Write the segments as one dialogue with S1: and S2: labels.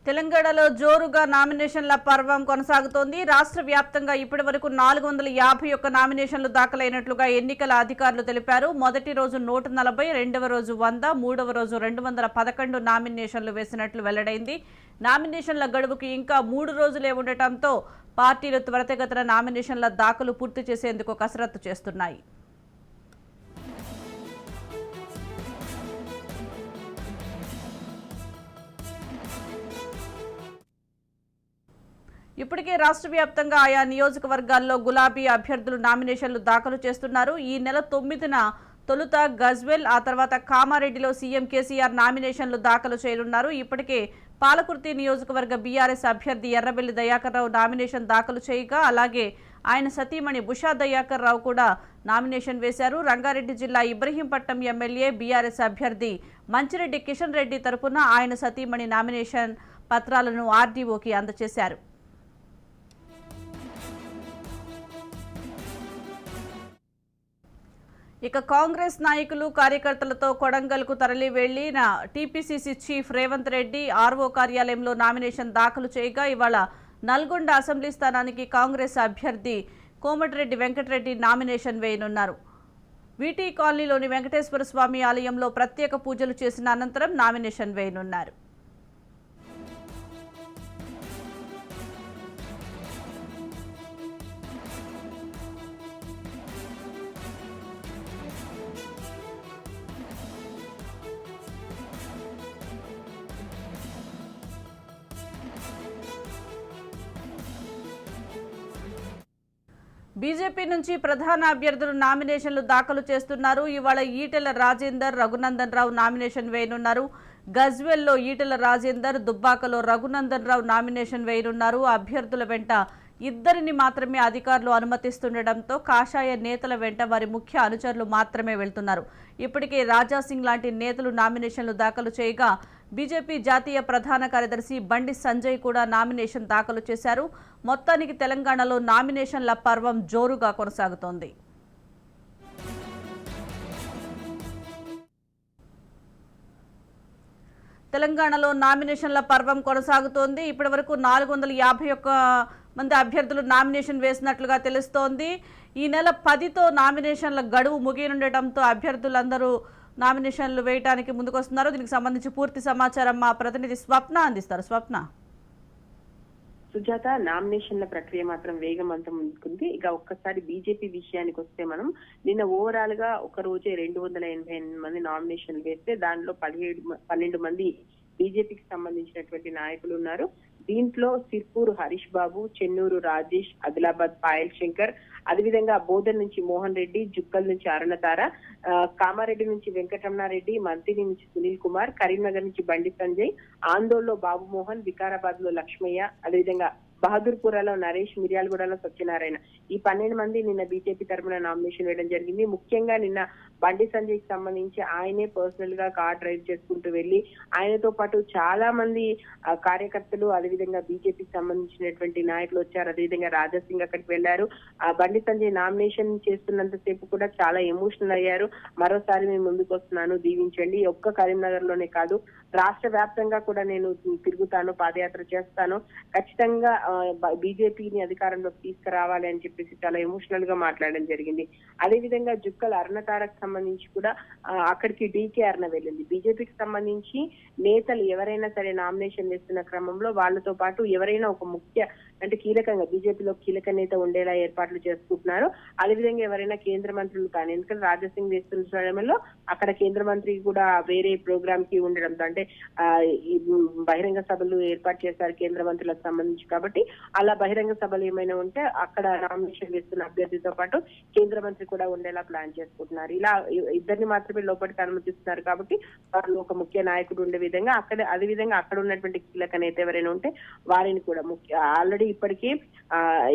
S1: తెలంగాణలో జోరుగా నామినేషన్ల పర్వం కొనసాగుతోంది. రాష్ట్ర వ్యాప్తంగా ఇప్పటి వరకు 451 నామినేషన్లు దాఖలైనట్లుగా ఎన్నికల అధికారులు తెలిపారు. మొదటి రోజు 140, రెండవ రోజు 100, మూడవ రోజు 211 నామినేషన్లు వేసినట్లు వెల్లడైంది. నామినేషన్ల గడువుకు ఇంకా 3 రోజులే ఉండటంతో పార్టీలు త్వరితగతిన నామినేషన్ల దాఖలు పూర్తి చేసేందుకు కసరత్తు చేస్తున్నాయి. ఇప్పటికే రాష్ట్ర వ్యాప్తంగా ఆయా నియోజకవర్గాల్లో గులాబీ అభ్యర్థులు నామినేషన్లు దాఖలు చేస్తున్నారు. ఈ నెల 9న తొలుత గజ్వెల్, ఆ తర్వాత కామారెడ్డిలో సీఎం కేసీఆర్ నామినేషన్లు దాఖలు చేయనున్నారు. ఇప్పటికే పాలకుర్తి నియోజకవర్గ బీఆర్ఎస్ అభ్యర్థి ఎర్రబెల్లి దయాకర్ రావు నామినేషన్ దాఖలు చేయగా, అలాగే ఆయన సతీమణి బుషా దయాకర్ రావు కూడా నామినేషన్ వేశారు. రంగారెడ్డి జిల్లా ఇబ్రహీంపట్నం ఎమ్మెల్యే బీఆర్ఎస్ అభ్యర్థి మంచిరెడ్డి కిషన్ రెడ్డి తరపున ఆయన సతీమణి నామినేషన్ పత్రాలను ఆర్డీఓకి అందజేశారు. ఇక కాంగ్రెస్ నాయకులు కార్యకర్తలతో కొడంగల్కు తరలి వెళ్లిన TPCC chief Revanth Reddy RO కార్యాలయంలో నామినేషన్ దాఖలు చేయగా, ఇవాళ నల్గొండ అసెంబ్లీ స్థానానికి కాంగ్రెస్ అభ్యర్థి కోమటిరెడ్డి వెంకటరెడ్డి నామినేషన్ వేయనున్నారు. వీటీ కాలనీలోని వెంకటేశ్వర స్వామి ఆలయంలో ప్రత్యేక పూజలు చేసిన అనంతరం నామినేషన్ వేయనున్నారు. బీజేపీ నుంచి ప్రధాన అభ్యర్థులు నామినేషన్లు దాఖలు చేస్తున్నారు. ఇవాళ ఈటెల రాజేందర్, రఘునందన్ రావు నామినేషన్ వేయనున్నారు. గజ్వెల్లో ఈటెల రాజేందర్, దుబ్బాకలో రఘునందన్ రావు నామినేషన్ వేయనున్నారు. అభ్యర్థుల వెంట ఇద్దరిని మాత్రమే అధికారులు అనుమతిస్తుండటంతో కాషాయ నేతల వెంట వారి ముఖ్య అనుచరులు మాత్రమే వెళ్తున్నారు. ఇప్పటికే రాజాసింగ్ లాంటి నేతలు నామినేషన్లు దాఖలు చేయగా, బీజేపీ జాతీయ ప్రధాన కార్యదర్శి బండి సంజయ్ కూడా నామినేషన్ దాఖలు చేశారు. మొత్తానికి తెలంగాణలో నామినేషన్ల పర్వం జోరుగా కొనసాగుతోంది. తెలంగాణలో నామినేషన్ల పర్వం కొనసాగుతోంది. ఇప్పటి వరకు 451 మంది అభ్యర్థులు నామినేషన్ వేసినట్లుగా తెలుస్తోంది. ఈ నెల 10తో నామినేషన్ల గడువు ముగియనుండటంతో అభ్యర్థులందరూ నామినేషన్లు వేయడానికి ముందుకొస్తున్నారు. దీనికి సంబంధించి పూర్తి సమాచారం మా ప్రతినిధి స్వప్న అందిస్తారు. స్వప్న.
S2: సుజాత, నామినేషన్ల ప్రక్రియ మాత్రం వేగవంతం ముందుకుంది. ఇక ఒక్కసారి బీజేపీ విషయానికి వస్తే, మనం నిన్న ఓవరాల్ గా ఒక రోజే 288 మంది నామినేషన్లు వేస్తే దానిలో 12 మంది బీజేపీకి సంబంధించినటువంటి నాయకులు ఉన్నారు. దీంట్లో సిర్పూర్ హరీష్ బాబు, చెన్నూరు రాజేష్, ఆదిలాబాద్ పాయల్ శంకర్, అదేవిధంగా బోధన్ నుంచి మోహన్ రెడ్డి, జుక్కల్ నుంచి అరుణతార, కామారెడ్డి నుంచి వెంకటరమణారెడ్డి, మంత్రి నుంచి సునీల్ కుమార్, కరీంనగర్ నుంచి బండి సంజయ్, ఆందోళనలో బాబు మోహన్, వికారాబాద్ లో లక్ష్మయ్య, అదేవిధంగా బహదూర్పురాలో నరేష్, మిర్యాలగూడలో సత్యనారాయణ, ఈ 12 మంది నిన్న బీజేపీ తరఫున నామినేషన్ వేయడం జరిగింది. ముఖ్యంగా నిన్న బండి సంజయ్ కి సంబంధించి ఆయనే పర్సనల్ గా కార్ డ్రైవ్ చేసుకుంటూ వెళ్లి, ఆయనతో పాటు చాలా మంది కార్యకర్తలు, అదేవిధంగా బీజేపీకి సంబంధించినటువంటి నాయకులు వచ్చారు. అదేవిధంగా రాజాసింగ్ అక్కడికి వెళ్లారు. బండి సంజయ్ నామినేషన్ చేస్తున్నంత సేపు కూడా చాలా ఎమోషనల్ అయ్యారు. మరోసారి మేము ముందుకు వస్తున్నాను, దీవించండి. ఒక్క కరీంనగర్ లోనే కాదు, రాష్ట్ర వ్యాప్తంగా కూడా నేను తిరుగుతాను, పాదయాత్ర చేస్తాను, ఖచ్చితంగా బీజేపీని అధికారంలోకి తీసుకురావాలి అని చెప్పేసి చాలా ఎమోషనల్ గా మాట్లాడడం జరిగింది. అదేవిధంగా జుక్కల్ అరుణతారకు సంబంధించి కూడా అక్కడికి డీకే అరుణ వెళ్ళింది. బీజేపీకి సంబంధించి నేతలు ఎవరైనా సరే నామినేషన్ వేస్తున్న క్రమంలో వాళ్ళతో పాటు ఎవరైనా ఒక ముఖ్య అంటే కీలకంగా బీజేపీలో కీలక నేత ఉండేలా ఏర్పాట్లు చేసుకుంటున్నారు. అదేవిధంగా ఎవరైనా కేంద్ర మంత్రులు కానీ, ఎందుకంటే రాజాసింగ్ వేస్తున్న సమయంలో అక్కడ కేంద్ర మంత్రి కూడా వేరే ప్రోగ్రామ్ కి ఉండడంతో, అంటే బహిరంగ సభలు ఏర్పాటు చేశారు కేంద్ర మంత్రులకు సంబంధించి. కాబట్టి అలా బహిరంగ సభలు ఏమైనా ఉంటే అక్కడ నామినేషన్ వేస్తున్న అభ్యర్థితో పాటు కేంద్ర మంత్రి కూడా ఉండేలా ప్లాన్ చేసుకుంటున్నారు. ఇలా ఇద్దరిని మాత్రమే లోపలికి అనుమతిస్తున్నారు. కాబట్టి వాళ్ళు ఒక ముఖ్య నాయకుడు ఉండే విధంగా అదేవిధంగా అక్కడ ఉన్నటువంటి కీలక నేత ఎవరైనా ఉంటే వారిని కూడా ఆల్రెడీ ఇప్పటికీ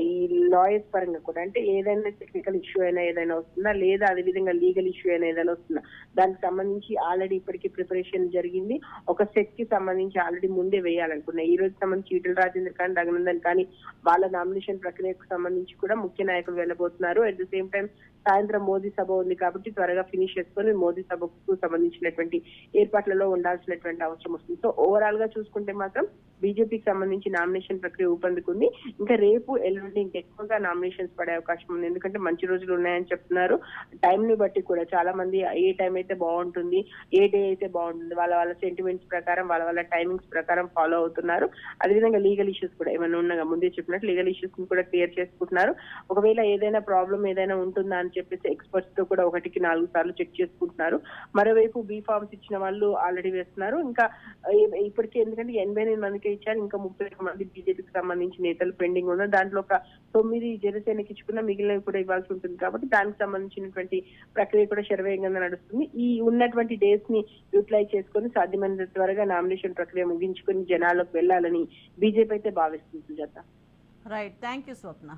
S2: ఈ లాయర్స్ పరంగా కూడా, అంటే ఏదైనా టెక్నికల్ ఇష్యూ అయినా ఏదైనా వస్తుందా, లేదా అదేవిధంగా లీగల్ ఇష్యూ అయినా ఏదైనా వస్తుందా, దానికి సంబంధించి ఆల్రెడీ ఇప్పటికీ ప్రిపరేషన్ జరిగింది. ఒక సెట్ కి సంబంధించి ఆల్రెడీ ముందే వేయాలనుకున్నా. ఈ రోజు సంబంధించి ఈటెల రాజేందర్ కానీ, రఘునందన్ కానీ వాళ్ళ నామినేషన్ ప్రక్రియకు సంబంధించి కూడా ముఖ్య నాయకులు వెళ్ళబోతున్నారు. అట్ ద సేమ్ టైం సాయంత్రం మోదీ సభ ఉంది కాబట్టి త్వరగా ఫినిష్ చేసుకొని మోదీ సభకు సంబంధించినటువంటి ఏర్పాట్లలో ఉండాల్సినటువంటి అవసరం వస్తుంది. సో ఓవరాల్ గా చూసుకుంటే మాత్రం బీజేపీకి సంబంధించి నామినేషన్ ప్రక్రియ ఊపందుకుంది. ఇంకా రేపు ఎల్లుండి ఇంకెక్కువగా నామినేషన్స్ పడే అవకాశం ఉంది. ఎందుకంటే మంచి రోజులు ఉన్నాయని చెప్తున్నారు. టైం ని బట్టి కూడా చాలా మంది ఏ టైం అయితే బాగుంటుంది, ఏ డే అయితే బాగుంటుంది, వాళ్ళ వాళ్ళ సెంటిమెంట్స్ ప్రకారం, వాళ్ళ వాళ్ళ టైమింగ్స్ ప్రకారం ఫాలో అవుతున్నారు. అదేవిధంగా లీగల్ ఇష్యూస్ కూడా ఏమైనా ఉన్నా ముందే చెప్పినట్టు లీగల్ ఇష్యూస్ ని కూడా క్లియర్ చేసుకుంటున్నారు. ఒకవేళ ఏదైనా ప్రాబ్లం ఏదైనా ఉంటుందా అని చెప్పేసి ఎక్స్పర్ట్స్ తో కూడా 1కి 4 సార్లు చెక్ చేసుకుంటున్నారు. మరోవైపు బీ ఫార్మ్స్ ఇచ్చిన వాళ్ళు ఆల్రెడీ వేస్తున్నారు. ఇంకా ఇప్పటికే ఎందుకంటే 88 మందికి ఇచ్చారు. ఇంకా 31 మంది బీజేపీకి సంబంధించి నేతలు పెండింగ్ ఉన్నారు. దాంట్లో ఒక 9 జనసేనకి ఇచ్చుకున్న మిగిలినవి కూడా ఇవ్వాల్సి ఉంటుంది. కాబట్టి దానికి సంబంధించినటువంటి ప్రక్రియ కూడా శరవేగంగా నడుస్తుంది. ఈ ఉన్నటువంటి డేస్ ని యూటిలైజ్ చేసుకుని సాధ్యమైనంత త్వరగా నామినేషన్ ప్రక్రియ ముగించుకుని జనాల్లోకి వెళ్లాలని బీజేపీ అయితే భావిస్తుంది. సుజాత.
S1: రైట్, థ్యాంక్ యూ స్వప్న.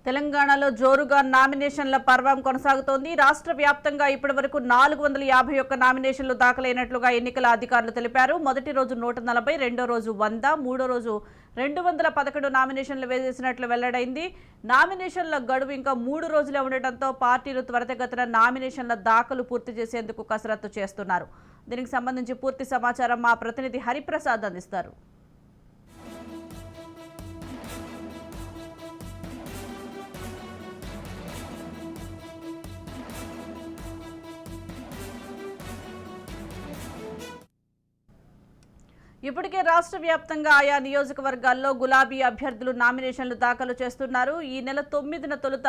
S1: తెలంగాణలో జోరుగా నామినేషన్ల పర్వం కొనసాగుతోంది. రాష్ట్ర వ్యాప్తంగా ఇప్పటి వరకు 451 నామినేషన్లు దాఖలైనట్లుగా ఎన్నికల అధికారులు తెలిపారు. మొదటి రోజు 140, రెండో రోజు 100, మూడో రోజు 211 నామినేషన్లు వేసేసినట్లు వెల్లడైంది. నామినేషన్ల గడువు ఇంకా 3 రోజులే ఉండటంతో పార్టీలు త్వరితగతిన నామినేషన్ల దాఖలు పూర్తి చేసేందుకు కసరత్తు చేస్తున్నారు. దీనికి సంబంధించి పూర్తి సమాచారం మా ప్రతినిధి హరిప్రసాద్ అందిస్తారు. ఇప్పటికే రాష్ట్ర వ్యాప్తంగా ఆయా నియోజకవర్గాల్లో గులాబీ అభ్యర్థులు నామినేషన్లు దాఖలు చేస్తున్నారు. ఈ నెల 9న తొలుత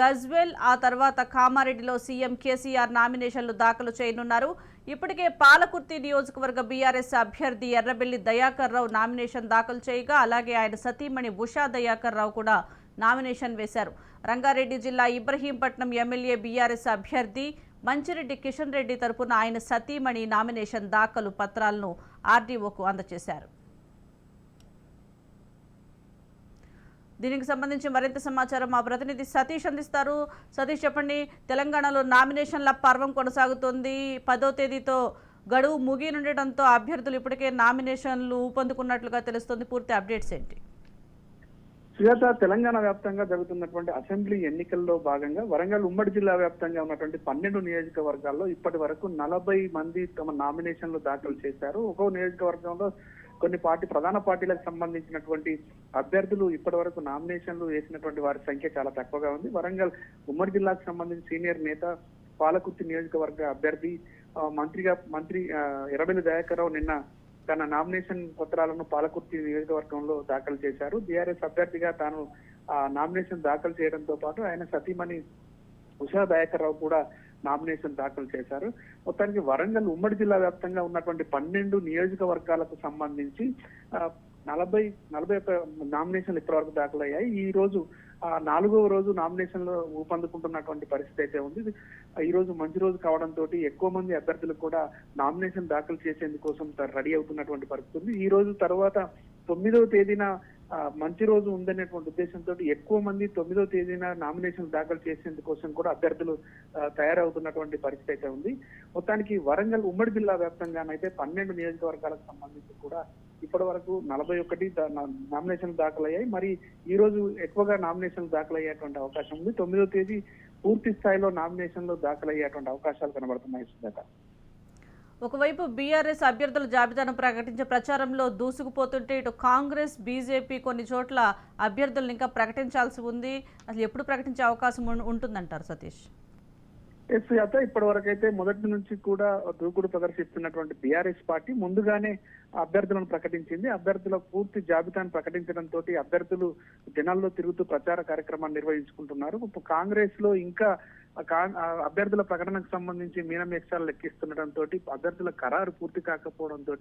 S1: గజ్వేల్, ఆ తర్వాత కామారెడ్డిలో సీఎం కేసీఆర్ నామినేషన్లు దాఖలు చేయనున్నారు. ఇప్పటికే పాలకుర్తి నియోజకవర్గ బీఆర్ఎస్ అభ్యర్థి ఎర్రబెల్లి దయాకర్ రావు నామినేషన్ దాఖలు చేయగా, అలాగే ఆయన సతీమణి ఉషా దయాకర్ రావు కూడా నామినేషన్ వేశారు. రంగారెడ్డి జిల్లా ఇబ్రహీంపట్నం ఎమ్మెల్యే బీఆర్ఎస్ అభ్యర్థి మంచిరెడ్డి కిషన్ రెడ్డి తరపున ఆయన సతీమణి నామినేషన్ దాఖలు పత్రాలను ఆర్డీఓకు అందజేశారు. దీనికి సంబంధించి మరింత సమాచారం మా ప్రతినిధి సతీష్ అందిస్తారు. సతీష్, చెప్పండి. తెలంగాణలో నామినేషన్ల పర్వం కొనసాగుతోంది. 10వ తేదీతో గడువు ముగినుండటంతో అభ్యర్థులు ఇప్పటికే నామినేషన్లు ఊపందుకున్నట్లుగా తెలుస్తుంది. పూర్తి అప్డేట్స్ ఏంటి?
S3: సుజాత, తెలంగాణ వ్యాప్తంగా జరుగుతున్నటువంటి అసెంబ్లీ ఎన్నికల్లో భాగంగా వరంగల్ ఉమ్మడి జిల్లా వ్యాప్తంగా ఉన్నటువంటి 12 నియోజకవర్గాల్లో ఇప్పటి వరకు 40 మంది తమ నామినేషన్లు దాఖలు చేశారు. ఒక్కో నియోజకవర్గంలో కొన్ని ప్రధాన పార్టీలకు సంబంధించినటువంటి అభ్యర్థులు ఇప్పటి వరకు నామినేషన్లు వేసినటువంటి వారి సంఖ్య చాలా తక్కువగా ఉంది. వరంగల్ ఉమ్మడి జిల్లాకు సంబంధించి సీనియర్ నేత, పాలకుర్తి నియోజకవర్గ అభ్యర్థి మంత్రి ఎర్రబెల్లి దయాకర్ రావు నిన్న తన నామినేషన్ పత్రాలను పాలకుర్తి నియోజకవర్గంలో దాఖలు చేశారు. బీఆర్ఎస్ అభ్యర్థిగా తాను నామినేషన్ దాఖలు చేయడంతో పాటు ఆయన సతీమణి ఉషా దయాకర్ రావు కూడా నామినేషన్ దాఖలు చేశారు. మొత్తానికి వరంగల్ ఉమ్మడి జిల్లా వ్యాప్తంగా ఉన్నటువంటి 12 నియోజకవర్గాలకు సంబంధించి 41 నామినేషన్లు ఇప్పటివరకు దాఖలయ్యాయి. ఈ రోజు 4వ రోజు నామినేషన్లు ఊపందుకుంటున్నటువంటి పరిస్థితి అయితే ఉంది. ఈ రోజు మంచి రోజు కావడంతో ఎక్కువ మంది అభ్యర్థులు కూడా నామినేషన్ దాఖలు చేసేందుకోసం రెడీ అవుతున్నటువంటి పరిస్థితి ఉంది. ఈ రోజు తర్వాత 9వ తేదీన మంచి రోజు ఉందనేటువంటి ఉద్దేశంతో ఎక్కువ మంది 9వ తేదీన నామినేషన్ దాఖలు చేసేందుకోసం కూడా అభ్యర్థులు తయారవుతున్నటువంటి పరిస్థితి అయితే ఉంది. మొత్తానికి వరంగల్ ఉమ్మడి జిల్లా వ్యాప్తంగానైతే 12 నియోజకవర్గాలకు సంబంధించి కూడా ఇప్పటి వరకు 41 నామినేషన్లు దాఖలయ్యాయి. మరి ఈ రోజు ఎక్కువగా నామినేషన్లు దాఖలయ్యేటువంటి అవకాశం ఉంది. 9వ తేదీ పూర్తి స్థాయిలో నామినేషన్లు దాఖలయ్యేటువంటి అవకాశాలు కనబడుతున్నాయి. సుజాత.
S1: ఒకవైపు బీఆర్ఎస్ అభ్యర్థుల జాబితాను ప్రకటించే ప్రచారంలో దూసుకుపోతుంటే ఇటు కాంగ్రెస్ బీజేపీ కొన్ని చోట్ల అభ్యర్థులను ఇంకా ప్రకటించాల్సి ఉంది. అసలు ఎప్పుడు ప్రకటించే అవకాశం ఉంటుందంటారు సతీష్?
S3: సుజాత, ఇప్పటి వరకు అయితే మొదటి నుంచి కూడా దూకుడు ప్రదర్శిస్తున్నటువంటి బీఆర్ఎస్ పార్టీ ముందుగానే అభ్యర్థులను ప్రకటించింది. అభ్యర్థుల పూర్తి జాబితాను ప్రకటించడంతో అభ్యర్థులు జనాల్లో తిరుగుతూ ప్రచార కార్యక్రమాన్ని నిర్వహించుకుంటున్నారు. ఇప్పుడు కాంగ్రెస్ లో ఇంకా అభ్యర్థుల ప్రకటనకు సంబంధించి మీనమేక్షాలు లెక్కిస్తుండటంతో అభ్యర్థుల ఖరారు పూర్తి కాకపోవడంతో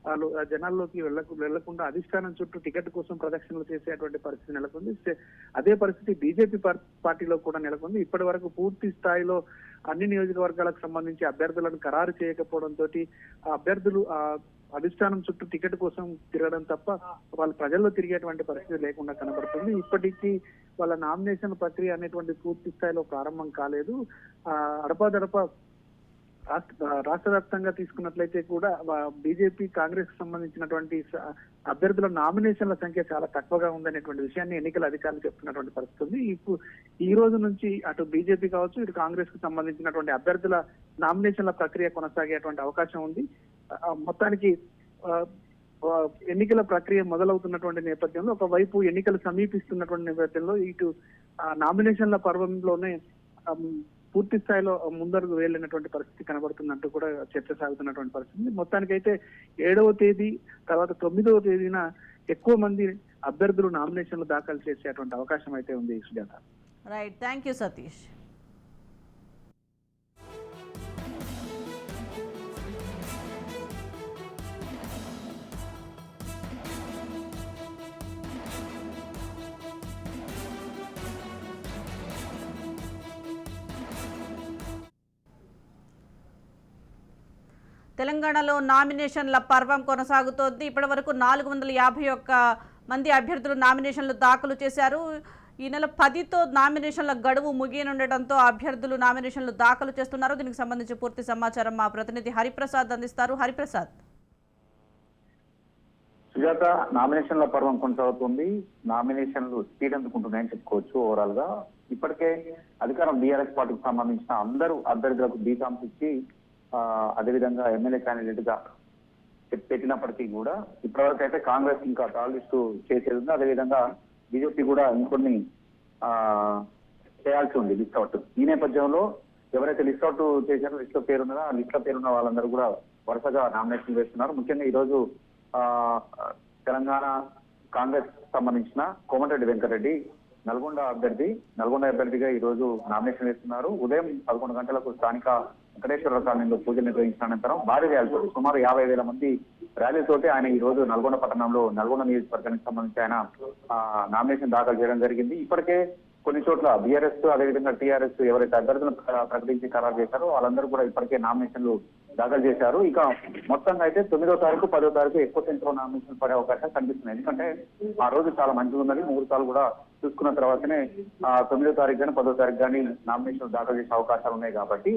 S3: వాళ్ళు జనాల్లోకి వెళ్లకుండా అధిష్టానం చుట్టూ టికెట్ కోసం ప్రదక్షిణలు చేసేటువంటి పరిస్థితి నెలకొంది. అదే పరిస్థితి బీజేపీ పార్టీలో కూడా నెలకొంది. ఇప్పటి వరకు పూర్తి స్థాయిలో అన్ని నియోజకవర్గాలకు సంబంధించి అభ్యర్థులను ఖరారు చేయకపోవడంతో అభ్యర్థులు అధిష్టానం చుట్టూ టికెట్ కోసం తిరగడం తప్ప వాళ్ళు ప్రజల్లో తిరిగేటువంటి పరిస్థితి లేకుండా కనబడుతుంది. ఇప్పటికీ వాళ్ళ నామినేషన్ ప్రక్రియ అనేటువంటి పూర్తి స్థాయిలో ప్రారంభం కాలేదు. అడపాదడప రాష్ట్ర వ్యాప్తంగా తీసుకున్నట్లయితే కూడా బీజేపీ కాంగ్రెస్ కు సంబంధించినటువంటి అభ్యర్థుల నామినేషన్ల సంఖ్య చాలా తక్కువగా ఉందనేటువంటి విషయాన్ని ఎన్నికల అధికారులు చెప్తున్నటువంటి పరిస్థితి ఉంది. ఇప్పుడు ఈ రోజు నుంచి అటు బీజేపీ కావచ్చు ఇటు కాంగ్రెస్ కు సంబంధించినటువంటి అభ్యర్థుల నామినేషన్ల ప్రక్రియ కొనసాగేటువంటి అవకాశం ఉంది. మొత్తానికి ఎన్నికల ప్రక్రియ మొదలవుతున్నటువంటి నేపథ్యంలో ఒకవైపు ఎన్నికలు సమీపిస్తున్నటువంటి నేపథ్యంలో ఇటు నామినేషన్ల పర్వంలోనే పూర్తి స్థాయిలో ముందరకు వెళ్ళినటువంటి పరిస్థితి కనబడుతున్నట్టు కూడా చర్చ సాగుతున్నటువంటి పరిస్థితి. మొత్తానికైతే 7వ తేదీ తర్వాత 9వ తేదీన ఎక్కువ మంది అభ్యర్థులు నామినేషన్లు దాఖలు చేసేటువంటి అవకాశం అయితే ఉంది Sujatha.
S1: Right, thank you Satish. తెలంగాణలో నామినేషన్ల పర్వం కొనసాగుతోంది. ఇప్పటి వరకు 451 మంది అభ్యర్థులు నామినేషన్లు దాఖలు చేశారు. ఈ నెల 10తో నామినేషన్ల గడువు ముగియనుండటంతో అభ్యర్థులు నామినేషన్లు దాఖలు చేస్తున్నారు. దీనికి సంబంధించి పూర్తి సమాచారం మా ప్రతినిధి హరిప్రసాద్ అందిస్తారు. హరిప్రసాద్.
S4: సుజాత, నామినేషన్ల పర్వం కొనసాగుతుంది. నామినేషన్లు స్పీడ్ అందుకుంటున్నాయని చెప్పుకోవచ్చు. ఓవరాల్ గా ఇప్పటికే అధికారం బీఆర్ఎస్ పార్టీకి సంబంధించిన అందరూ అభ్యర్థులకు బీఫామ్స్ ఇచ్చి అదేవిధంగా ఎమ్మెల్యే క్యాండిడేట్ గా పెట్టినప్పటికీ కూడా ఇప్పటివరకు అయితే కాంగ్రెస్ ఇంకా టాల్ లిస్టు చేసేది ఉంది. అదేవిధంగా బీజేపీ కూడా ఇంకొన్ని చేయాల్సి ఉంది లిస్ట్ అవుట్. ఈ నేపథ్యంలో ఎవరైతే లిస్ట్ అవుట్ చేశారో లిస్ట్ లో పేరున్నారో ఆ లిస్ట్ లో పేరున్న వాళ్ళందరూ కూడా వరుసగా నామినేషన్ వేస్తున్నారు. ముఖ్యంగా ఈ రోజు తెలంగాణ కాంగ్రెస్ సంబంధించిన కోమటిరెడ్డి వెంకటరెడ్డి నల్గొండ అభ్యర్థిగా ఈ రోజు నామినేషన్ వేస్తున్నారు. ఉదయం 11 గంటలకు స్థానిక వెంకటేశ్వర కాలనీలో పూజలు నిర్వహించిన అనంతరం భారీ ర్యాలీతో సుమారు 50,000 మంది ర్యాలీతోటి ఆయన ఈ రోజు నల్గొండ పట్టణంలో నల్గొండ నియోజకవర్గానికి సంబంధించి ఆయన నామినేషన్ దాఖలు చేయడం జరిగింది. ఇప్పటికే కొన్ని చోట్ల బీఆర్ఎస్ అదేవిధంగా టీఆర్ఎస్ ఎవరైతే అభ్యర్థులను ప్రకటించి ఖరారు చేశారో వాళ్ళందరూ కూడా ఇప్పటికే నామినేషన్లు దాఖలు చేశారు. ఇక మొత్తంగా అయితే 9వ తారీఖు 10వ తారీఖు ఎక్కువ సంఖ్యలో నామినేషన్ పడే అవకాశం కనిపిస్తుంది. ఎందుకంటే ఆ రోజు చాలా మంచిగా ఉన్నది. ముహూర్తాలు కూడా చూసుకున్న తర్వాతనే 9వ తారీఖు కానీ 10వ తారీఖు కానీ నామినేషన్ దాఖలు చేసే అవకాశాలు ఉన్నాయి. కాబట్టి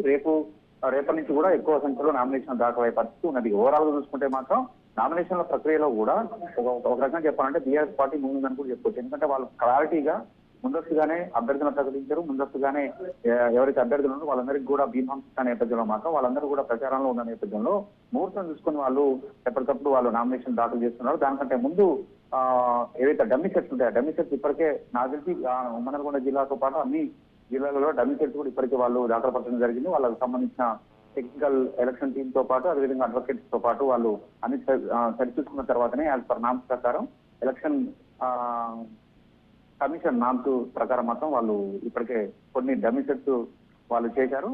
S4: రేపటి నుంచి కూడా ఎక్కువ సంఖ్యలో నామినేషన్ దాఖలయ్యే పరిస్థితి ఉన్నది. ఓవరాల్ గా చూసుకుంటే మాత్రం నామినేషన్ల ప్రక్రియలో కూడా ఒక రకంగా చెప్పాలంటే బీఆర్ఎస్ పార్టీ ముందుందని కూడా చెప్పుకోవచ్చు. ఎందుకంటే వాళ్ళు క్లారిటీగా ముందస్తుగానే అభ్యర్థులను ప్రకటించారు. ముందస్తుగానే ఎవరైతే అభ్యర్థులు ఉన్నారో వాళ్ళందరికీ కూడా బీఫామ్స్ నేపథ్యంలో మాత్రం వాళ్ళందరూ కూడా ప్రచారంలో ఉన్న నేపథ్యంలో ముహూర్తం చూసుకుని వాళ్ళు ఎప్పటికప్పుడు వాళ్ళు నామినేషన్ దాఖలు చేస్తున్నారు. దానికంటే ముందు ఏవైతే డమ్మీ సెట్స్ ఉంటాయో డమ్మీ సెట్స్ ఇప్పటికే నాకు తెలిసి నల్గొండ జిల్లాతో పాటు అన్ని జిల్లాలలో డమ్మీ సెట్స్ కూడా ఇప్పటికే వాళ్ళు దాఖలు పట్టడం జరిగింది. వాళ్ళకి సంబంధించిన టెక్నికల్ ఎలక్షన్ టీమ్ తో పాటు అదేవిధంగా అడ్వకేట్స్ తో పాటు వాళ్ళు అన్ని సరిచూసుకున్న తర్వాతనే యాజ్ పర్ నామ్స్ ప్రకారం ఎలక్షన్ కమిషన్ నామ్స్ ప్రకారం మాత్రం వాళ్ళు ఇప్పటికే కొన్ని డమ్మీ సెట్స్ వాళ్ళు చేశారు.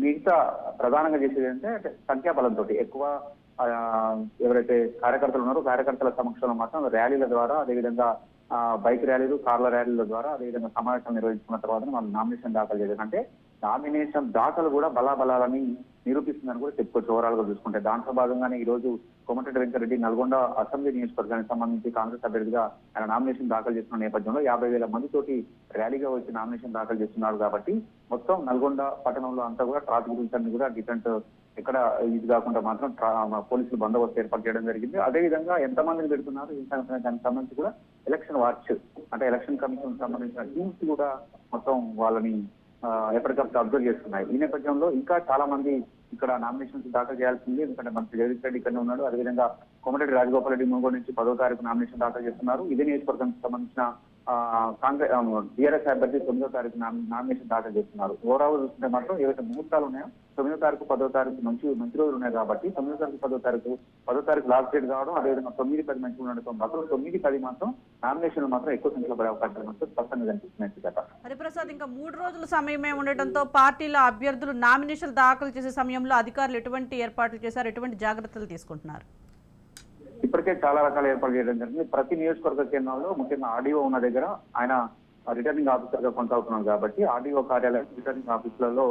S4: మిగతా ప్రధానంగా చేసేది అంటే సంఖ్యాబలంతో ఎక్కువ ఎవరైతే కార్యకర్తలు ఉన్నారో కార్యకర్తల సమక్షంలో మాత్రం ర్యాలీల ద్వారా అదేవిధంగా బైక్ ర్యాలీలు కార్ల ర్యాలీల ద్వారా అదేవిధంగా సమావేశాలు నిర్వహించుకున్న తర్వాత వాళ్ళు నామినేషన్ దాఖలు చేయడం అంటే నామినేషన్ దాఖలు కూడా బలాబలాలని నిరూపిస్తుందని కూడా చెప్పుకోవచ్చు. ఓవరాల్ గా చూసుకుంటే దాంట్లో భాగంగానే ఈ రోజు కోమటిరెడ్డి వెంకటరెడ్డి నల్గొండ అసెంబ్లీ నియోజకవర్గానికి సంబంధించి కాంగ్రెస్ అభ్యర్థిగా ఆయన నామినేషన్ దాఖలు చేస్తున్న నేపథ్యంలో 50,000 మందితోటి ర్యాలీగా వచ్చి నామినేషన్ దాఖలు చేస్తున్నారు. కాబట్టి మొత్తం నల్గొండ పట్టణంలో అంతా కూడా ట్రాఫిక్ రూల్స్ అన్ని కూడా డిఫరెంట్ ఎక్కడ ఇది కాకుండా మాత్రం పోలీసులు బందోబస్తు ఏర్పాటు చేయడం జరిగింది. అదేవిధంగా ఎంతమందిని పెడుతున్నారు దానికి సంబంధించి కూడా ఎలక్షన్ వాచ్ అంటే ఎలక్షన్ కమిషన్ సంబంధించిన టీమ్స్ కూడా మొత్తం వాళ్ళని ఎప్పటికప్పుడు అబ్జర్వ్ చేస్తున్నాయి. ఈ నేపథ్యంలో ఇంకా చాలా మంది ఇక్కడ నామినేషన్స్ దాఖలు చేయాల్సింది. ఎందుకంటే మంత్రి జగదీష్ రెడ్డి ఇక్కడనే ఉన్నాడు. అదేవిధంగా కోమటిరెడ్డి రాజగోపాల్ రెడ్డి మునుగోడు నుంచి 10వ తారీఖు నామినేషన్ దాఖలు చేస్తున్నారు. ఇదే నియోజకవర్గానికి సంబంధించిన కాంగ్రెస్ టీఆర్ఎస్ అభ్యర్థి 9వ తారీఖు నామినేషన్ దాఖలు చేస్తున్నారు. ఓవరాల్ చూస్తుంటే మాత్రం ఏవైతే ముహూర్తాలు ఉన్నాయో 9వ తారీఖు 10వ తారీఖు మంచి రోజులు ఉన్నాయి కాబట్టి 9వ తారీఖు 10వ తారీఖు లాస్ట్ డేట్ కావడం, అదేవిధంగా 9-10 మంచిగా ఉండడంతో మాత్రం 9-10 మాత్రం నామినేషన్లు మాత్రం ఎక్కువ సంఖ్యలో పడే అవకాశాలు మాత్రం స్పష్టంగా కనిపిస్తున్నాయి కదా.
S1: హరిప్రసాద్, ఇంకా 3 రోజుల సమయమే ఉండటంతో పార్టీల అభ్యర్థులు నామినేషన్లు దాఖలు చేసే సమయంలో అధికారులు ఎటువంటి ఏర్పాట్లు చేశారు, ఎటువంటి జాగ్రత్తలు తీసుకుంటున్నారు?
S4: ఇప్పటికే చాలా రకాల ఏర్పాట్లు చేయడం జరిగింది. ప్రతి నియోజకవర్గ కేంద్రంలో ముఖ్యంగా ఆర్డీఓ ఉన్న దగ్గర ఆయన రిటర్నింగ్ ఆఫీసర్ గా కొనసాగుతున్నారు కాబట్టి ఆర్డీఓ కార్యాలయం, రిటర్నింగ్ ఆఫీసులలో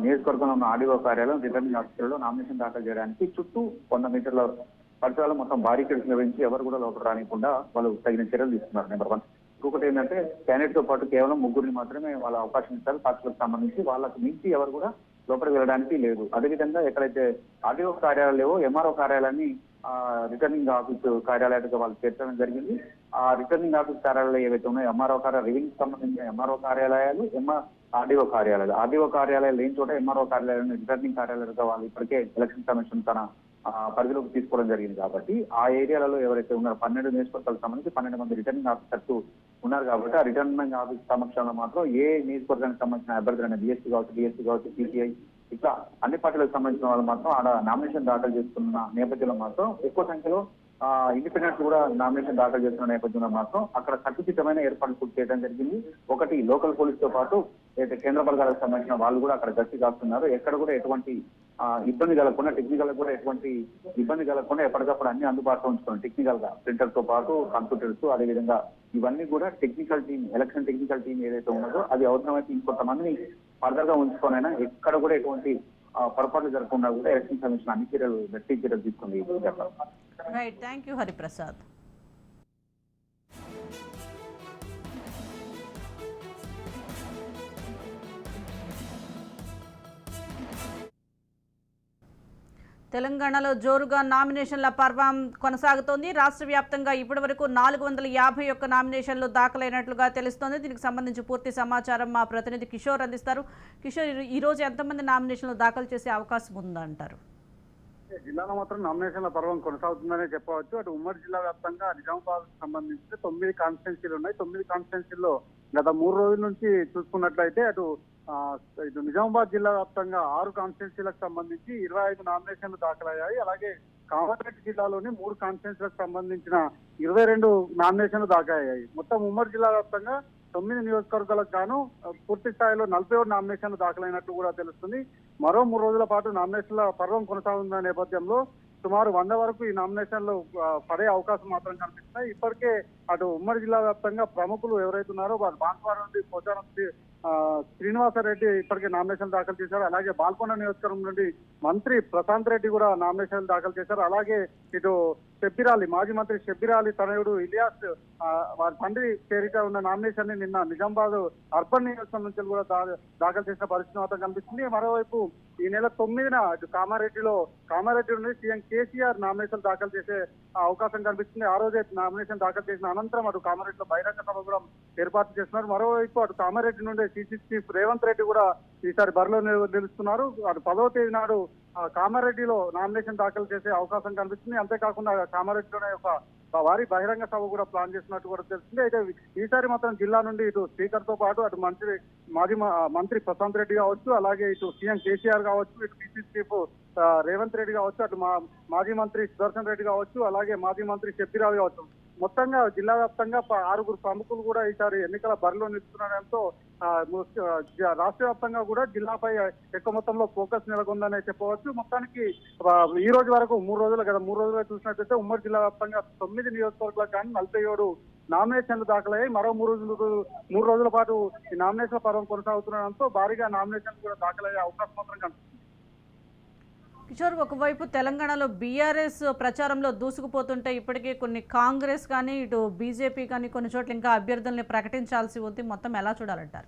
S4: నియోజకవర్గంలో ఉన్న ఆర్డీఓ కార్యాలయం, రిటర్నింగ్ ఆఫీసులలో నామినేషన్ దాఖలు చేయడానికి చుట్టూ 100 మీటర్ల పరిసరాలు మొత్తం బారికేడ్స్ నిర్వహించి ఎవరు కూడా లోపల రానికుండా వాళ్ళు తగిన చర్యలు తీసుకున్నారు. నెంబర్ 1. ఇంకొకటి ఏంటంటే క్యాండిడేట్ తో పాటు కేవలం 3 మాత్రమే వాళ్ళ అవకాశం ఇస్తారు. పార్టీలకు సంబంధించి వాళ్ళకు మించి ఎవరు కూడా లోపలికి వెళ్ళడానికి లేదు. అదేవిధంగా ఎక్కడైతే ఆర్డీఓ కార్యాలయాలు లేవో ఎంఆర్ఓ కార్యాలయాన్ని రిటర్నింగ్ ఆఫీసు కార్యాలయాలుగా వాళ్ళు చేర్చడం జరిగింది. ఆ రిటర్నింగ్ ఆఫీస్ కార్యాలయాలు ఏవైతే ఉన్నాయో ఎంఆర్ఓ రెవెన్యూకి సంబంధించిన ఎంఆర్ఓ కార్యాలయాలు, ఆర్డీఓ కార్యాలయాలు లేని చోట ఎంఆర్ఓ కార్యాలయాలను రిటర్నింగ్ కార్యాలయాలుగా వాళ్ళు ఇప్పటికే ఎలక్షన్ కమిషన్ తన పరిధిలోకి తీసుకోవడం జరిగింది. కాబట్టి ఆ ఏరియాలలో ఎవరైతే ఉన్నారో 12 నియోజకవర్గాలకు సంబంధించి 12 మంది రిటర్నింగ్ ఆఫీసర్స్ ఉన్నారు కాబట్టి ఆ రిటర్నింగ్ ఆఫీస్ సమక్షంలో మాత్రం ఏ నియోజకవర్గానికి సంబంధించిన అభ్యర్థులైన బీఎస్సీ కావచ్చు, సిపిఐ ఇట్లా అన్ని పార్టీలకు సంబంధించిన వాళ్ళు మాత్రం ఆడ నామినేషన్ దాఖలు చేస్తున్న నేపథ్యంలో మాత్రం ఎక్కువ సంఖ్యలో ఇండిపెండెంట్స్ కూడా నామినేషన్ దాఖలు చేస్తున్న నేపథ్యంలో మాత్రం అక్కడ కట్టుదిట్టమైన ఏర్పాట్లు పూర్తి చేయడం జరిగింది. ఒకటి లోకల్ పోలీస్ తో పాటు కేంద్ర బలగాలకు సంబంధించిన వాళ్ళు కూడా అక్కడ గట్టి కాస్తున్నారు. ఎక్కడ కూడా ఎటువంటి ఇబ్బంది కలగకుండా, టెక్నికల్ కూడా ఎటువంటి ఇబ్బంది కలగకుండా ఎప్పటికప్పుడు అన్ని అందుబాటులో ఉంచుకోండి. టెక్నికల్ గా ప్రింటర్ తో పాటు కంప్యూటర్స్, అదేవిధంగా ఇవన్నీ కూడా technical team, election technical team ఏదైతే ఉన్నదో అది అవసరమైతే ఇంకొంతమందిని ఫర్దర్ గా ఉంచుకోనైనా ఎక్కడ కూడా ఎటువంటి పొరపాట్లు జరగకుండా కూడా ఎలక్షన్ కమిషన్ అన్ని గట్టి చర్యలు తీసుకుంది.
S1: Right, thank you Hariprasad. తెలంగాణలో జోరుగా నామినేషన్ల పర్వం కొనసాగుతోంది. రాష్ట్ర వ్యాప్తంగా ఇప్పటి వరకు 451 నామినేషన్లు దాఖలైనట్లుగా తెలుస్తోంది. దీనికి సంబంధించి పూర్తి సమాచారం మా ప్రతినిధి కిషోర్ అందిస్తారు. కిషోర్, ఈరోజు ఎంతమంది నామినేషన్లు దాఖలు చేసే అవకాశం ఉందంటారు?
S3: జిల్లాలో మాత్రం నామినేషన్ల పర్వం కొనసాగుతుందనే చెప్పవచ్చు. అటు ఉమ్మడి జిల్లా వ్యాప్తంగా నిజామాబాద్ సంబంధించి 9 కాన్స్టిట్యున్సీలు ఉన్నాయి. 9 కాన్స్టిట్యున్సీల్లో గత 3 రోజుల నుంచి చూసుకున్నట్లయితే ఇటు నిజామాబాద్ జిల్లా వ్యాప్తంగా 6 కాన్స్టిట్యున్సీలకు సంబంధించి 25 నామినేషన్లు దాఖలయ్యాయి. అలాగే కామారెడ్డి జిల్లాలోని 3 కాన్స్టిట్యున్సీలకు సంబంధించిన 22 నామినేషన్లు దాఖలయ్యాయి. మొత్తం ఉమ్మడి జిల్లా వ్యాప్తంగా 9 నియోజకవర్గాలకు గాను పూర్తి స్థాయిలో 41 నామినేషన్లు దాఖలైనట్లు కూడా తెలుస్తుంది. మరో 3 రోజుల పాటు నామినేషన్ల పర్వం కొనసాగుతున్న నేపథ్యంలో సుమారు 100 వరకు ఈ నామినేషన్లు పడే అవకాశం మాత్రం కనిపిస్తున్నాయి. ఇప్పటికే అటు ఉమ్మడి జిల్లా వ్యాప్తంగా ప్రముఖులు ఎవరైతే ఉన్నారో వారు బాన్స్వాడ నుండి పోచారం శ్రీనివాసరెడ్డి ఇప్పటికే నామినేషన్ దాఖలు చేశారు. అలాగే బాల్కొండ నియోజకవర్గం నుండి మంత్రి ప్రశాంత్ రెడ్డి కూడా నామినేషన్ దాఖలు చేశారు. అలాగే ఇటు మాజీ మంత్రి షబ్బీరాలి తనయుడు ఇలియాస్ వారి తండ్రి పేరిట ఉన్న నామినేషన్ ని నిన్న నిజామాబాద్ అర్బన్ నియోజకవర్గం నుంచి కూడా దాఖలు చేసిన పరిస్థితి మాత్రం కనిపిస్తుంది. మరోవైపు ఈ నెల 9న ఇటు కామారెడ్డి నుండి సీఎం కేసీఆర్ నామినేషన్ దాఖలు చేసే అవకాశం కనిపిస్తుంది. ఆ రోజే నామినేషన్ దాఖలు చేసిన అనంతరం అటు కామారెడ్డిలో బహిరంగ సభ కూడా ఏర్పాటు చేస్తున్నారు. మరోవైపు అటు కామారెడ్డి నుండి సిసి చీఫ్ రేవంత్ రెడ్డి కూడా ఈసారి బరిలో నిలుస్తున్నారు. అటు 10వ తేదీ నాడు కామారెడ్డిలో నామినేషన్ దాఖలు చేసే అవకాశం కనిపిస్తుంది. అంతేకాకుండా కామారెడ్డిలోనే ఒక వారి బహిరంగ సభ కూడా ప్లాన్ చేసినట్టు కూడా తెలుస్తుంది. అయితే ఈసారి మాత్రం జిల్లా నుండి ఇటు స్పీకర్ తో పాటు అటు మాజీ మంత్రి ప్రశాంత్ రెడ్డి కావచ్చు, అలాగే ఇటు సీఎం కేసీఆర్ కావచ్చు, ఇటు పిసిసి చీఫ్ రేవంత్ రెడ్డి కావచ్చు, అటు మాజీ మంత్రి సుదర్శన్ రెడ్డి కావచ్చు, అలాగే మాజీ మంత్రి షబ్బీరాలి కావచ్చు, మొత్తంగా జిల్లా వ్యాప్తంగా 6 ప్రముఖులు కూడా ఈసారి ఎన్నికల బరిలో నిలుస్తుండడంతో రాష్ట్ర వ్యాప్తంగా కూడా జిల్లాపై ఎక్కువ మొత్తంలో ఫోకస్ నెలకొందనే చెప్పవచ్చు. మొత్తానికి ఈ రోజు వరకు 3 రోజులుగా చూసినట్లయితే ఉమ్మడి జిల్లా వ్యాప్తంగా 9 నియోజకవర్గాలకు కానీ 47 నామినేషన్లు దాఖలయ్యాయి. మరో 3 రోజుల పాటు ఈ నామినేషన్ పర్వం కొనసాగుతుండడంతో భారీగా నామినేషన్లు కూడా దాఖలయ్యే అవకాశం మాత్రం కనిపిస్తుంది.
S1: కిషోర్, ఒకవైపు తెలంగాణలో బీఆర్ఎస్ ప్రచారంలో దూసుకుపోతుంటే ఇప్పటికే కొన్ని కాంగ్రెస్ కానీ ఇటు బీజేపీ కానీ కొన్ని చోట్ల ఇంకా అభ్యర్థుల్ని ప్రకటించాల్సి ఉంది. మొత్తం ఎలా చూడాలంటారు?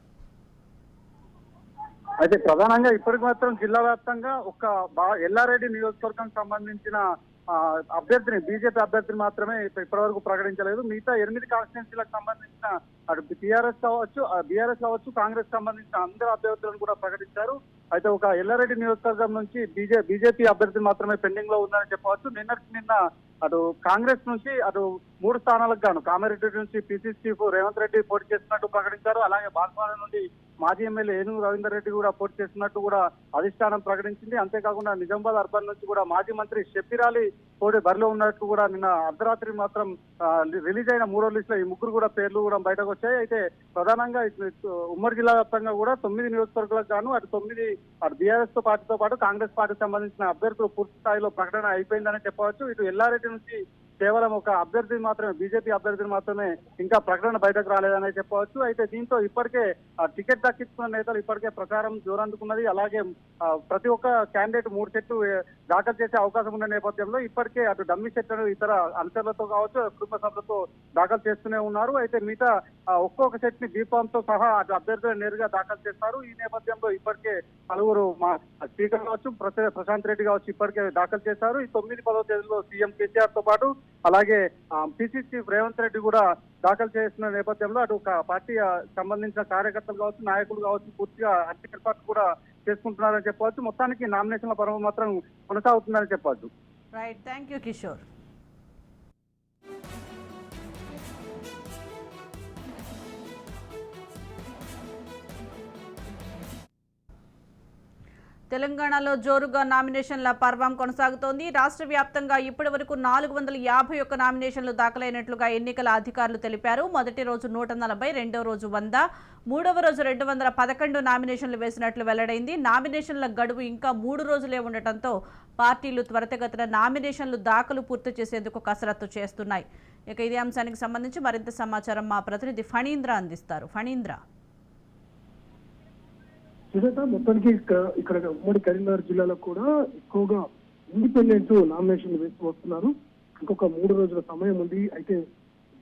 S3: అయితే ప్రధానంగా ఇప్పటికి మాత్రం జిల్లా వ్యాప్తంగా ఎల్లారెడ్డి నియోజకవర్గం సంబంధించిన
S5: అభ్యర్థిని బీజేపీ అభ్యర్థిని మాత్రమే ఇప్పటివరకు ప్రకటించలేదు. మిగతా 8 కాన్స్టిట్యున్సీలకు సంబంధించిన అటు టీఆర్ఎస్ కావచ్చు, బీఆర్ఎస్ కావచ్చు, కాంగ్రెస్ సంబంధించిన అందరు అభ్యర్థులను కూడా ప్రకటించారు. అయితే ఒక ఎల్లారెడ్డి నియోజకవర్గం నుంచి బీజేపీ అభ్యర్థి మాత్రమే పెండింగ్ లో ఉందని చెప్పవచ్చు. నిన్న అటు కాంగ్రెస్ నుంచి అటు 3 స్థానాలకు గాను కామారెడ్డి నుంచి పిసిసి చీఫ్ రేవంత్ రెడ్డి పోటీ చేస్తున్నట్టు ప్రకటించారు. అలాగే బాన్స్వాడ నుండి మాజీ ఎమ్మెల్యే ఏనుగు రవీందర్ రెడ్డి కూడా పోటీ చేస్తున్నట్టు కూడా అధిష్టానం ప్రకటించింది. అంతేకాకుండా నిజామాబాద్ అర్బన్ నుంచి కూడా మాజీ మంత్రి షబ్బీర్ అలీ పోటీ బరిలో ఉన్నట్టు కూడా నిన్న అర్ధరాత్రి మాత్రం రిలీజ్ అయిన 3వ లిస్ట్ లో ఈ ముగ్గురు కూడా పేర్లు కూడా బయటకు వచ్చాయి. అయితే ప్రధానంగా ఉమ్మడి జిల్లా వ్యాప్తంగా కూడా 9 నియోజకవర్గాలకు గాను అటు బీఆర్ఎస్ పార్టీతో పాటు కాంగ్రెస్ పార్టీకి సంబంధించిన అభ్యర్థులు పూర్తి స్థాయిలో ప్రకటన అయిపోయిందని చెప్పవచ్చు. ఇటు ఎల్లారెడ్డి నుంచి కేవలం ఒక అభ్యర్థి మాత్రమే, బీజేపీ అభ్యర్థిని మాత్రమే ఇంకా ప్రకటన బయటకు రాలేదని చెప్పవచ్చు. అయితే దీంతో ఇప్పటికే టికెట్ దక్కించుకున్న నేతలు ఇప్పటికే ప్రచారం జోరందుకున్నది. అలాగే ప్రతి ఒక్క క్యాండిడేట్ 3 సెట్లు దాఖలు చేసే అవకాశం ఉన్న నేపథ్యంలో ఇప్పటికే అటు డమ్మీ సెట్లను ఇతర అనుచరులతో కావచ్చు, కుటుంబ సభ్యులతో దాఖలు చేస్తూనే ఉన్నారు. అయితే మిగతా ఒక్కొక్క సెట్ ని దీపంతో సహా అటు అభ్యర్థులు నేరుగా దాఖలు చేస్తారు. ఈ నేపథ్యంలో ఇప్పటికే పలువురు మా స్పీకర్ కావచ్చు, ప్రశాంత్ రెడ్డి కావచ్చు ఇప్పటికే దాఖలు చేశారు. ఈ 9-10వ తేదీలో సీఎం కేసీఆర్ తో పాటు అలాగే పిసిసి రేవంత్ రెడ్డి కూడా దాఖలు చేస్తున్న నేపథ్యంలో అటు పార్టీ సంబంధించిన కార్యకర్తలు కావచ్చు, నాయకులు కావచ్చు పూర్తిగా అన్ని ఏర్పాట్లు కూడా చేసుకుంటున్నారని చెప్పవచ్చు. మొత్తానికి నామినేషన్ల పర్వం మాత్రం కొనసాగుతుందని చెప్పవచ్చు.
S1: Right, thank you Kishore. తెలంగాణలో జోరుగా నామినేషన్ల పర్వం కొనసాగుతోంది. రాష్ట్ర వ్యాప్తంగా ఇప్పటి వరకు 451 నామినేషన్లు దాఖలైనట్లుగా ఎన్నికల అధికారులు తెలిపారు. మొదటి రోజు 140, రెండవ రోజు 100, మూడవ రోజు 211 నామినేషన్లు వేసినట్లు వెల్లడైంది. నామినేషన్ల గడువు ఇంకా 3 రోజులే ఉండటంతో పార్టీలు త్వరితగతిన నామినేషన్లు దాఖలు పూర్తి చేసేందుకు కసరత్తు చేస్తున్నాయి. ఇక ఇదే అంశానికి సంబంధించి మరింత సమాచారం మా ప్రతినిధి ఫణీంద్ర అందిస్తారు. ఫణీంద్ర.
S6: సుజాత, మొత్తానికి ఇక్కడ ఉమ్మడి కరీంనగర్ జిల్లాలో కూడా ఎక్కువగా ఇండిపెండెంట్ నామినేషన్లు వేస్తూ వస్తున్నారు. ఇంకొక 3 రోజుల సమయం ఉంది. అయితే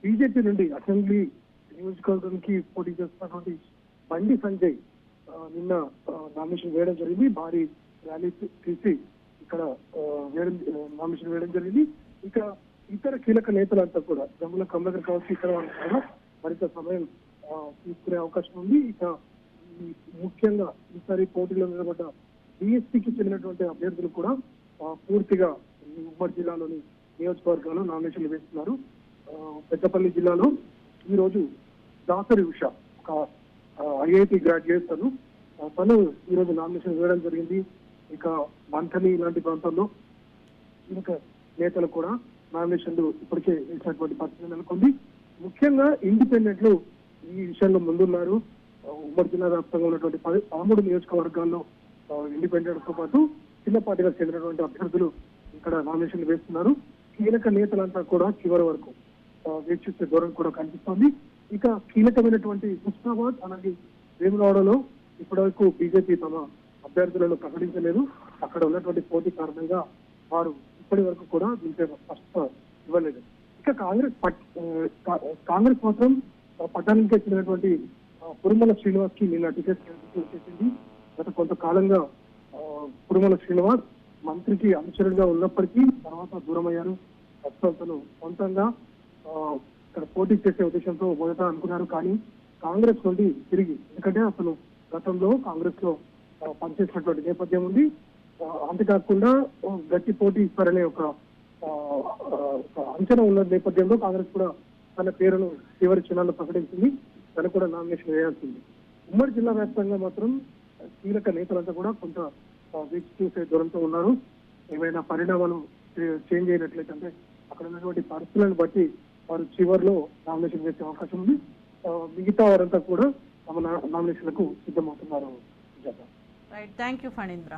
S6: బీజేపీ నుండి అసెంబ్లీ నియోజకవర్గానికి పోటీ చేస్తున్నటువంటి బండి సంజయ్ నిన్న నామినేషన్ వేయడం జరిగింది. భారీ ర్యాలీ తీసి ఇక్కడ నామినేషన్ వేయడం జరిగింది. ఇక ఇతర కీలక నేతలంతా కూడా జమ్ముల కమలాకర్ కావచ్చు, ఇతర వాళ్ళు మరింత సమయం తీసుకునే అవకాశం ఉంది. ఇక ముఖ్యంగా ఈసారి పోటీలో నిలబడ్డ బీఎస్పీకి చెందినటువంటి అభ్యర్థులు కూడా పూర్తిగా ఉమ్మడి జిల్లాలోని నియోజకవర్గాల్లో నామినేషన్లు వేస్తున్నారు. పెద్దపల్లి జిల్లాలో ఈ రోజు దాసరి ఉష, ఒక ఐఐటి గ్రాడ్యుయేట్ తను ఈ రోజు నామినేషన్ వేయడం జరిగింది. ఇక మంథని ఇలాంటి ప్రాంతాల్లో ఇంకా నేతలు కూడా నామినేషన్లు ఇప్పటికే వేసినటువంటి పరిస్థితి నెలకొంది. ముఖ్యంగా ఇండిపెండెంట్లు ఈ విషయంలో ముందున్నారు. ఉమ్మడి జిల్లా వ్యాప్తంగా ఉన్నటువంటి 13 నియోజకవర్గాల్లో ఇండిపెండెంట్ తో పాటు చిన్న పార్టీలకు చెందినటువంటి అభ్యర్థులు ఇక్కడ నామినేషన్లు వేస్తున్నారు. కీలక నేతలంతా కూడా చివరి వరకు వీక్షించే ధోరణి కూడా కనిపిస్తోంది. ఇక కీలకమైనటువంటి హుస్నాబాద్ అలాగే వేములవాడలో ఇప్పటివరకు బీజేపీ తమ అభ్యర్థులను ప్రకటించలేదు. అక్కడ ఉన్నటువంటి పోటీ కారణంగా వారు ఇప్పటి వరకు కూడా దీనిపై స్పష్టత ఇవ్వలేదు. ఇక కాంగ్రెస్ మాత్రం పట్టణానికి చెందినటువంటి పురుమల శ్రీనివాస్ కి నిన్న టికెట్ చేసింది. గత కొంతకాలంగా పురుమల శ్రీనివాస్ మంత్రికి అనుచరుడుగా ఉన్నప్పటికీ తర్వాత దూరమయ్యారు. ప్రస్తుతం సొంతంగా ఇక్కడ పోటీ చేసే ఉద్దేశంతో మొదట అనుకున్నారు. కానీ కాంగ్రెస్ నుండి తిరిగి, ఎందుకంటే అసలు గతంలో కాంగ్రెస్ లో పనిచేసినటువంటి నేపథ్యం ఉంది. అంతేకాకుండా గట్టి పోటీ ఇస్తారనే ఒక అంచనా ఉన్న నేపథ్యంలో కాంగ్రెస్ కూడా తన పేరును చివరి క్షణాల్లో ప్రకటించింది. తను కూడా నామినేషన్ వేయాల్సింది. ఉమ్మడి జిల్లా వ్యాప్తంగా మాత్రం కీలక నేతలంతా కూడా కొంత వీక్ష చూసే దూరంతో ఉన్నారు. ఏమైనా పరిణామాలు చేంజ్ అయినట్లయితే అంటే అక్కడ ఉన్నటువంటి పరిస్థితులను బట్టి వారు చివరిలో నామినేషన్ వేసే అవకాశం ఉంది. మిగతా వారంతా కూడా తమ నామినేషన్లకు సిద్ధమవుతున్నారు.
S1: Right, thank you Phanindra.